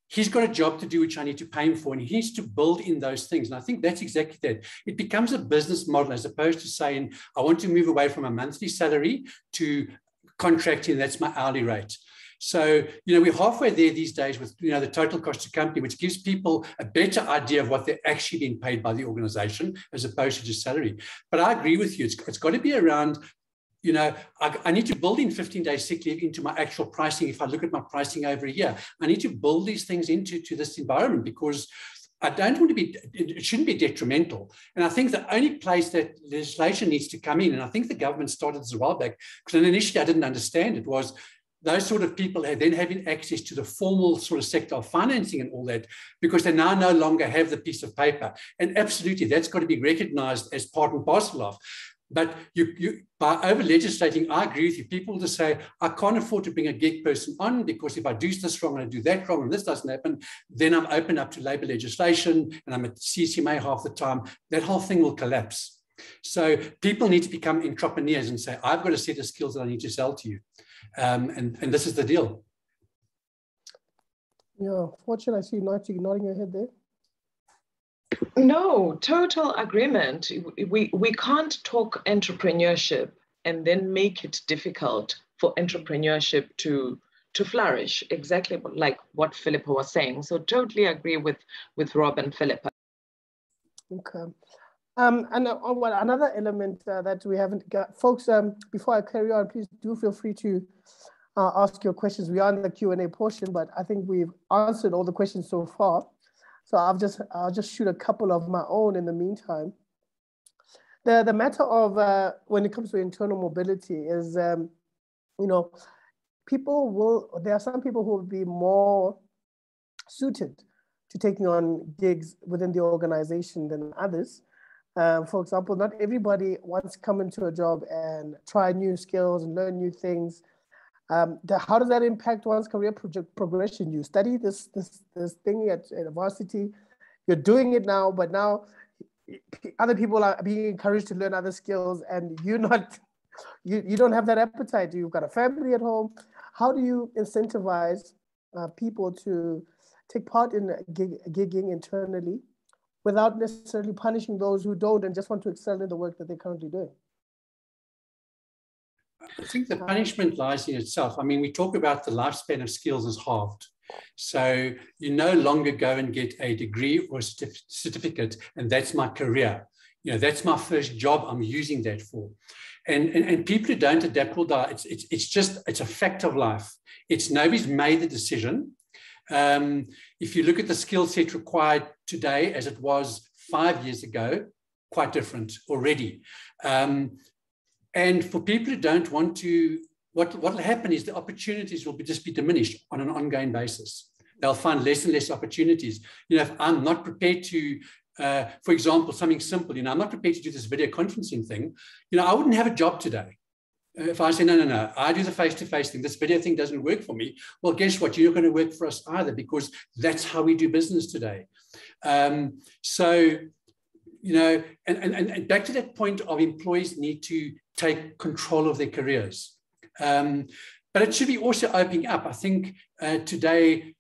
he's got a job to do, which I need to pay him for, and he needs to build in those things. And I think that's exactly that. It becomes a business model as opposed to saying, I want to move away from a monthly salary to contracting, that's my hourly rate. So, we're halfway there these days with, the total cost to company, which gives people a better idea of what they're actually being paid by the organization as opposed to just salary. But I agree with you. It's got to be around, I need to build in 15-day sick leave into my actual pricing. If I look at my pricing over a year, I need to build these things into this environment because I don't want to it shouldn't be detrimental. And I think the only place that legislation needs to come in, and I think the government started this a while back, because initially I didn't understand it, was those sort of people are then having access to the formal sort of sector of financing and all that, because they now no longer have the piece of paper. And absolutely, that's got to be recognized as part and parcel of. But by over legislating, I agree with you. People just say, I can't afford to bring a gig person on because if I do this wrong and I do that wrong and this doesn't happen, then I'm open up to labor legislation and I'm at CCMA half the time. That whole thing will collapse. So people need to become entrepreneurs and say, I've got a set of skills that I need to sell to you. And this is the deal. Yeah, Fortune, I see you nodding your head there. No, total agreement. We can't talk entrepreneurship and then make it difficult for entrepreneurship to flourish, exactly like what Philippa was saying. So totally agree with Rob and Philippa. Okay. And another element that we haven't got, folks, before I carry on, please do feel free to ask your questions. We are in the Q&A portion, but I think we've answered all the questions so far. So I'll just shoot a couple of my own in the meantime. The matter of when it comes to internal mobility is, there are some people who will be more suited to taking on gigs within the organization than others. For example, not everybody wants to come into a job and try new skills and learn new things. How does that impact one's career progression? You study this thing at varsity, you're doing it now, but now other people are being encouraged to learn other skills, and you don't have that appetite. You've got a family at home. How do you incentivize people to take part in gigging internally without necessarily punishing those who don't and just want to excel in the work that they're currently doing? I think the punishment lies in itself. I mean, we talk about the lifespan of skills is halved. So you no longer go and get a degree or a certificate, and that's my career. That's my first job. I'm using that for. And people who don't adapt will die. It's a fact of life. Nobody's made the decision. If you look at the skill set required today as it was 5 years ago, quite different already. And for people who don't want to, what will happen is the opportunities will just be diminished on an ongoing basis. They'll find less and less opportunities. If I'm not prepared to, for example, something simple, I'm not prepared to do this video conferencing thing, I wouldn't have a job today. If I say, no, I do the face-to-face thing, this video thing doesn't work for me, well, guess what? You're not going to work for us either, because that's how we do business today. So, and back to that point of employees need to take control of their careers. But it should be also opening up. I think today,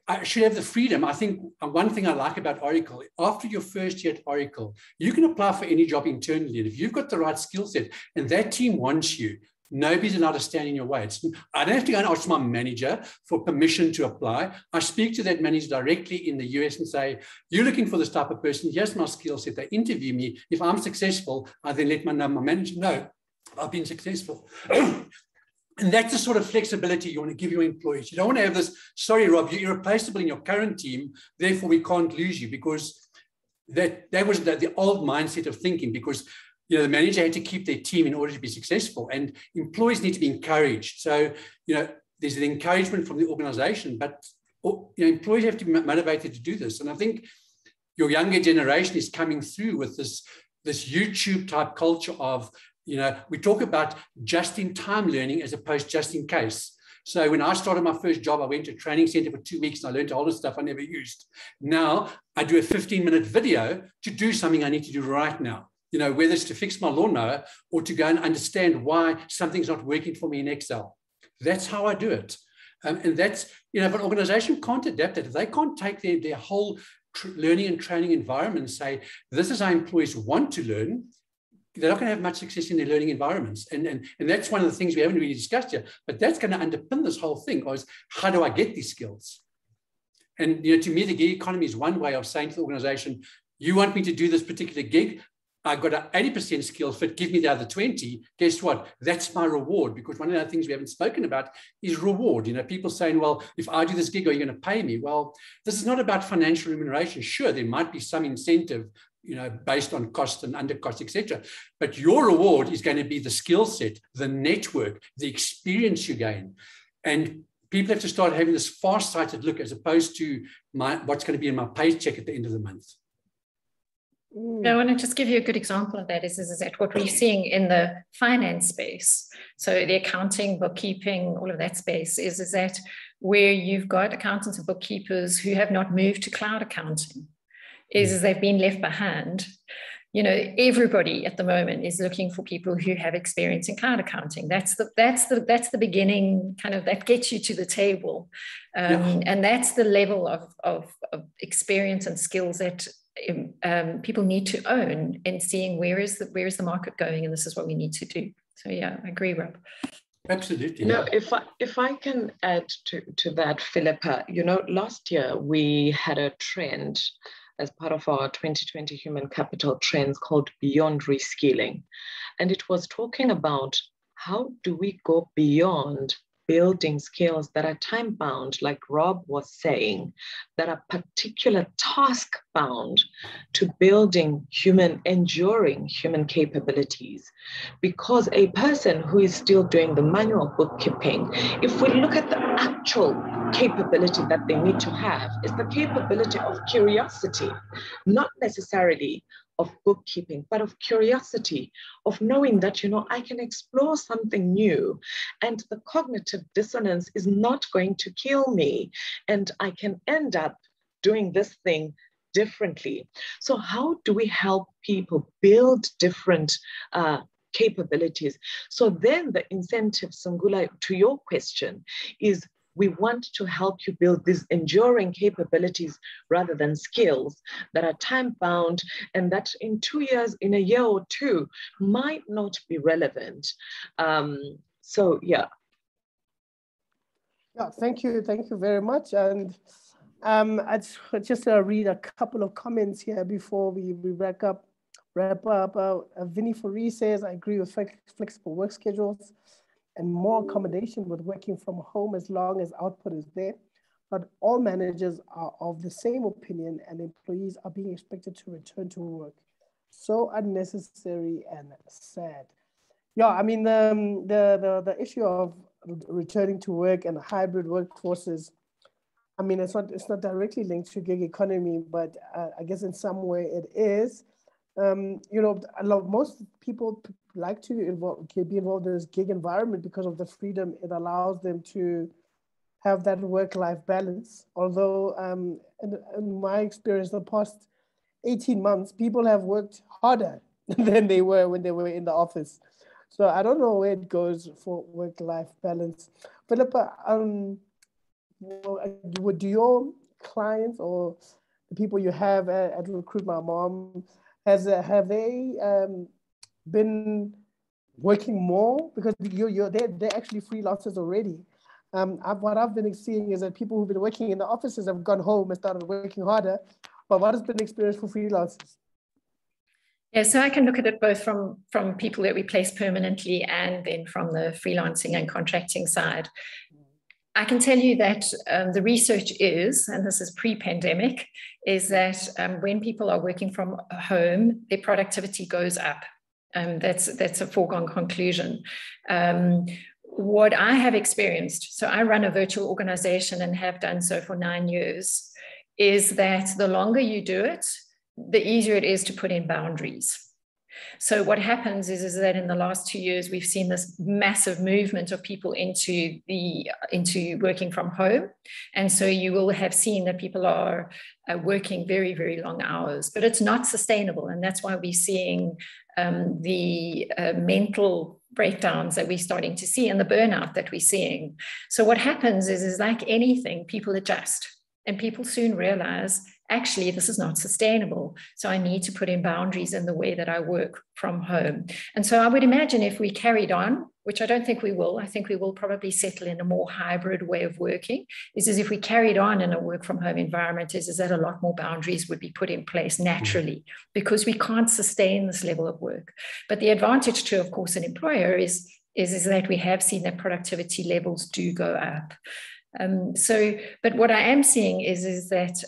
I should have the freedom. I think one thing I like about Oracle, after your first year at Oracle, you can apply for any job internally. And if you've got the right skill set and that team wants you, nobody's allowed to stand in your way. I don't have to go and ask my manager for permission to apply. I speak to that manager directly in the US and say, you're looking for this type of person. Here's my skill set. They interview me. If I'm successful, I then let my manager know I've been successful. And that's the sort of flexibility you want to give your employees. You don't want to have this, sorry, Rob, you're irreplaceable in your current team, therefore we can't lose you, because that was the old mindset of thinking, because the manager had to keep their team in order to be successful, and employees need to be encouraged. So, there's an encouragement from the organization, but employees have to be motivated to do this. And I think your younger generation is coming through with this YouTube type culture of, we talk about just-in-time learning as opposed to just in case. So when I started my first job, I went to a training center for 2 weeks and I learned all the stuff I never used. Now I do a 15-minute video to do something I need to do right now, whether it's to fix my lawnmower or to go and understand why something's not working for me in Excel. That's how I do it. And that's, if an organization can't adapt it, if they can't take their whole learning and training environment and say, this is how employees want to learn, they're not going to have much success in their learning environments. And that's one of the things we haven't really discussed yet, but that's going to underpin this whole thing, is how do I get these skills? And to me, the gig economy is one way of saying to the organization, you want me to do this particular gig? I've got an 80% skill fit, give me the other 20. Guess what? That's my reward, because one of the things we haven't spoken about is reward. People saying, well, if I do this gig, are you going to pay me? Well, this is not about financial remuneration. Sure, there might be some incentive, based on cost and under cost, etc. But your reward is going to be the skill set, the network, the experience you gain. And people have to start having this far-sighted look as opposed to what's going to be in my paycheck at the end of the month. I want to just give you a good example of that is that what we're seeing in the finance space, so the accounting, bookkeeping, all of that space is that where you've got accountants and bookkeepers who have not moved to cloud accounting, is they've been left behind. Everybody at the moment is looking for people who have experience in cloud accounting. That's the beginning, kind of, that gets you to the table. And that's the level of experience and skills that people need to own, and seeing where is the market going, and this is what we need to do. So yeah, I agree, Rob. Absolutely. If I can add to that, Philippa, last year we had a trend as part of our 2020 human capital trends called Beyond Reskilling. And it was talking about how do we go beyond building skills that are time-bound, like Rob was saying, that are particular task-bound to building enduring human capabilities. Because a person who is still doing the manual bookkeeping, if we look at the actual capability that they need to have, is the capability of curiosity, not necessarily of bookkeeping, but of curiosity, of knowing that, I can explore something new and the cognitive dissonance is not going to kill me and I can end up doing this thing differently. So how do we help people build different capabilities? So then the incentive, Sungula, to your question, is we want to help you build these enduring capabilities rather than skills that are time-bound and that in 2 years, in a year or two, might not be relevant. So, yeah. Yeah, thank you very much. And I just read a couple of comments here before we wrap up. Vinny Fori says, I agree with flexible work schedules. and more accommodation with working from home as long as output is there. But all managers are of the same opinion, and employees are being expected to return to work. So unnecessary and sad. Yeah, I mean, the issue of returning to work and hybrid workforces, I mean, it's not directly linked to gig economy, but I guess in some way it is. You know, most people like to be involved in this gig environment because of the freedom it allows them to have that work-life balance. Although in my experience, the past 18 months, people have worked harder than they were when they were in the office. So I don't know where it goes for work-life balance. Phillipa, do your clients or the people you have at Recruit My Mom, have they been working more? Because they're actually freelancers already. What I've been seeing is that people who've been working in the offices have gone home and started working harder. But what has been the experience for freelancers? Yeah, so I can look at it both from people that we place permanently and then from the freelancing and contracting side. I can tell you that the research is, and this is pre-pandemic, is that when people are working from home, their productivity goes up. That's a foregone conclusion. What I have experienced, so I run a virtual organization and have done so for 9 years, is that the longer you do it, the easier it is to put in boundaries. So what happens is that in the last 2 years, we've seen this massive movement of people into working from home. And so you will have seen that people are working very, very long hours, but it's not sustainable. And that's why we're seeing the mental breakdowns that we're starting to see and the burnout that we're seeing. So what happens is like anything, people adjust. And people soon realize, actually, this is not sustainable. So I need to put in boundaries in the way that I work from home. And so I would imagine if we carried on, which I don't think we will, I think we will probably settle in a more hybrid way of working, is if we carried on in a work from home environment, is that a lot more boundaries would be put in place naturally, because we can't sustain this level of work. But the advantage to, of course, an employer is that we have seen that productivity levels do go up. But what I am seeing is that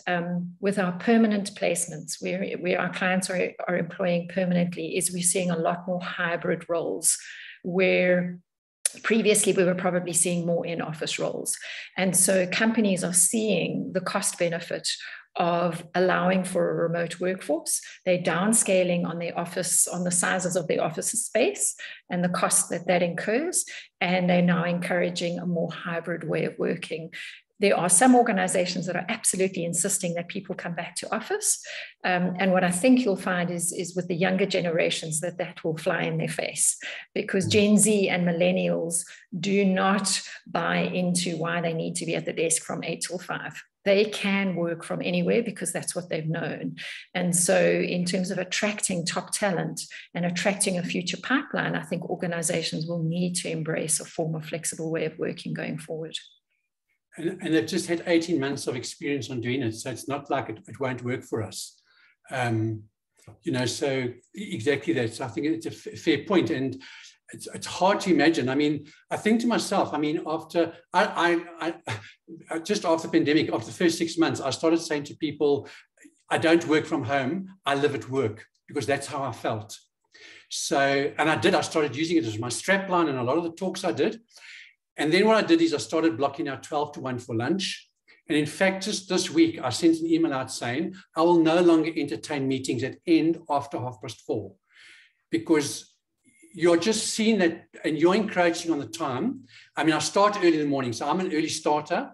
with our permanent placements, where our clients are employing permanently, is we're seeing a lot more hybrid roles, where previously we were probably seeing more in-office roles. And so companies are seeing the cost benefit of allowing for a remote workforce. They're downscaling on their office, on the sizes of their office space and the cost that incurs. And they're now encouraging a more hybrid way of working. There are some organizations that are absolutely insisting that people come back to office. And what I think you'll find is with the younger generations that will fly in their face, because Gen Z and millennials do not buy into why they need to be at the desk from 8 till 5. They can work from anywhere because that's what they've known. And so in terms of attracting top talent and attracting a future pipeline, I think organizations will need to embrace a form of flexible way of working going forward. And they've just had 18 months of experience on doing it. So it's not like it won't work for us. So exactly that. So I think it's a fair point. And it's hard to imagine. I mean, I think to myself, I mean, after just after the pandemic, after the first 6 months, I started saying to people, I don't work from home, I live at work, because that's how I felt. So, and I started using it as my strapline in a lot of the talks I did. And then what I did is I started blocking out 12 to 1 for lunch. And in fact, just this week, I sent an email out saying, I will no longer entertain meetings that end after 4:30, because you're just seeing that, and you're encroaching on the time. I mean, I start early in the morning, so I'm an early starter.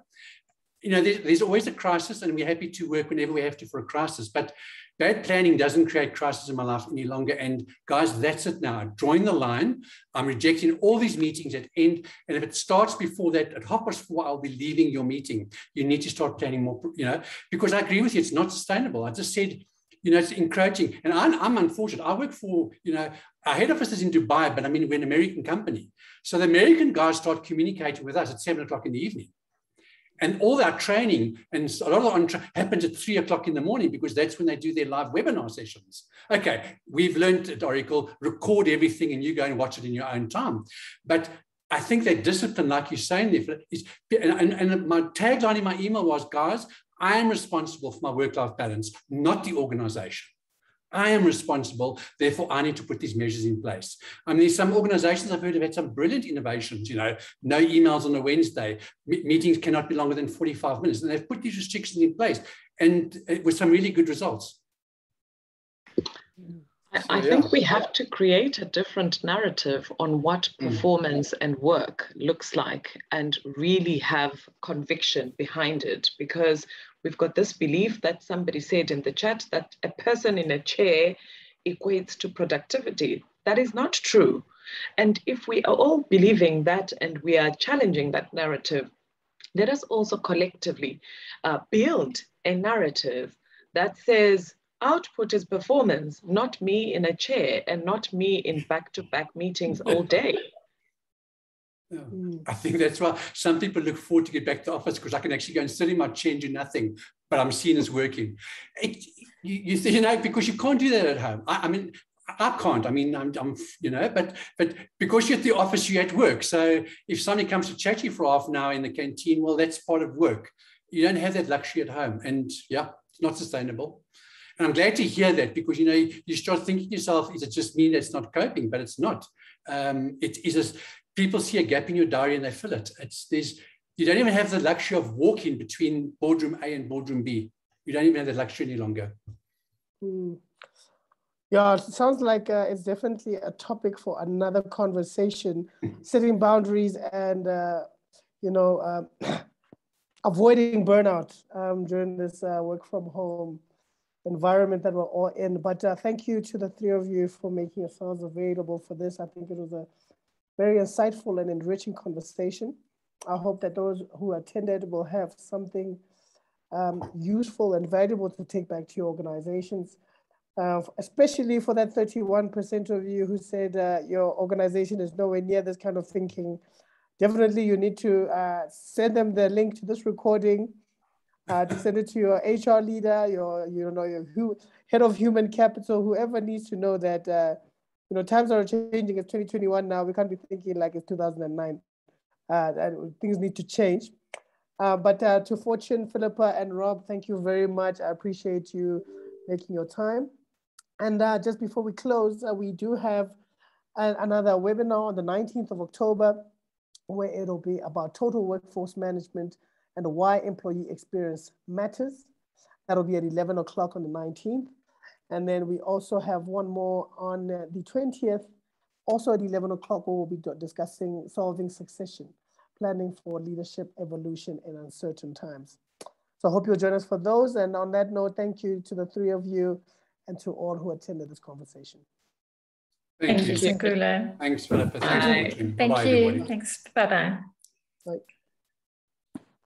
You know, there's always a crisis, and we're happy to work whenever we have to for a crisis. But bad planning doesn't create crisis in my life any longer. And guys, that's it now. I'm drawing the line. I'm rejecting all these meetings that end. And if it starts before that, at 4:30, I'll be leaving your meeting. You need to start planning more, because I agree with you, it's not sustainable. I just said, it's encroaching. And I'm unfortunate. I work for, our head office is in Dubai, but I mean, we're an American company. So the American guys start communicating with us at 7 o'clock in the evening. And all our training and a lot of it happens at 3 o'clock in the morning, because that's when they do their live webinar sessions. Okay, we've learned at Oracle, record everything and you go and watch it in your own time. But I think that discipline, like you're saying, is, and my tagline in my email was, guys, I am responsible for my work-life balance, not the organization. I am responsible, therefore I need to put these measures in place. I mean, there's some organizations I've heard have had some brilliant innovations, you know, no emails on a Wednesday, meetings cannot be longer than 45 minutes, and they've put these restrictions in place, and with some really good results. I think we have to create a different narrative on what performance and work looks like, and really have conviction behind it, because we've got this belief that somebody said in the chat that a person in a chair equates to productivity. That is not true. And if we are all believing that and we are challenging that narrative, let us also collectively build a narrative that says, output is performance, not me in a chair and not me in back-to-back meetings all day. Yeah. I think that's why some people look forward to get back to the office, because I can actually go and sit in my chair and do nothing, but I'm seen as working. You know, because you can't do that at home. I mean, I can't. I mean, I'm you know, but because you're at the office, you're at work. So if somebody comes to chat to you for half an hour in the canteen, well, that's part of work. You don't have that luxury at home, and yeah, it's not sustainable. And I'm glad to hear that, because, you know, you start thinking to yourself, is it just me that's not coping? But it's not. It is just, people see a gap in your diary and they fill it. You don't even have the luxury of walking between boardroom A and boardroom B. You don't even have that luxury any longer. Yeah, it sounds like it's definitely a topic for another conversation, setting boundaries and, you know, avoiding burnout during this work from home environment that we're all in. But thank you to the three of you for making yourselves available for this. I think it was a very insightful and enriching conversation. I hope that those who attended will have something useful and valuable to take back to your organizations, especially for that 31% of you who said your organization is nowhere near this kind of thinking. Definitely you need to send them the link to this recording, to send it to your HR leader, your head of human capital, whoever needs to know that, you know, times are changing. It's 2021 now. We can't be thinking like it's 2009. Things need to change. But to Fortune, Phillipa, and Rob, thank you very much. I appreciate you making your time. And just before we close, we do have another webinar on the 19th of October, where it'll be about total workforce management and why employee experience matters. That'll be at 11 o'clock on the 19th. And then we also have one more on the 20th, also at 11 o'clock, where we'll be discussing solving succession, planning for leadership evolution in uncertain times. So I hope you'll join us for those. And on that note, thank you to the three of you and to all who attended this conversation. Thank you, Sangula. Thanks, Phillipa. Thank you. Thanks. Bye-bye. Bye.